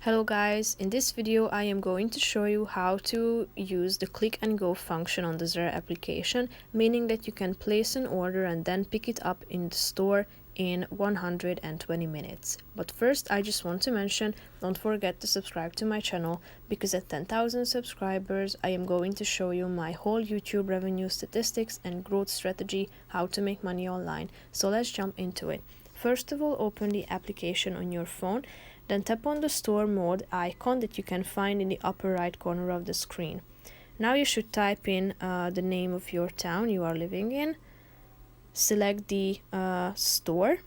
Hello guys, in this video I am going to show you how to use the click and go function on the Zara application, meaning that you can place an order and then pick it up in the store in 120 minutes. But first I just want to mention, don't forget to subscribe to my channel, because at 10,000 subscribers I am going to show you my whole YouTube revenue statistics and growth strategy, how to make money online. So let's jump into it. First of all, open the application on your phone. Then tap on the store mode icon that you can find in the upper right corner of the screen. Now you should type in the name of your town you are living in. Select the store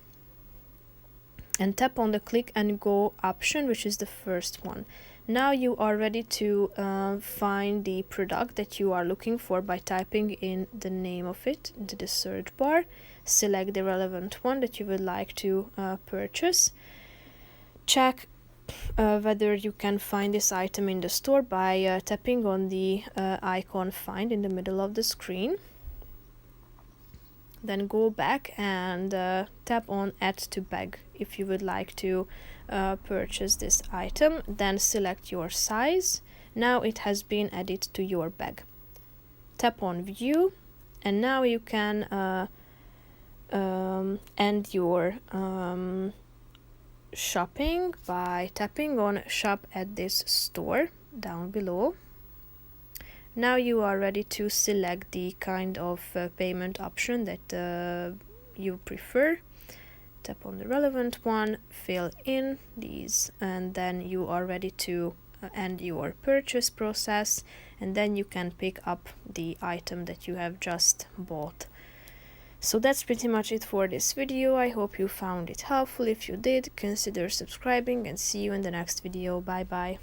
and tap on the click and go option, which is the first one. Now you are ready to find the product that you are looking for by typing in the name of it into the search bar. Select the relevant one that you would like to purchase. Check whether you can find this item in the store by tapping on the icon find in the middle of the screen. Then go back and tap on add to bag if you would like to purchase this item. Then select your size. Now it has been added to your bag. Tap on view, and now you can end your shopping by tapping on shop at this store down below. Now you are ready to select the kind of payment option that you prefer. Tap on the relevant one, fill in these, and then you are ready to end your purchase process, and then you can pick up the item that you have just bought. So that's pretty much it for this video. I hope you found it helpful. If you did, consider subscribing, and see you in the next video. Bye bye.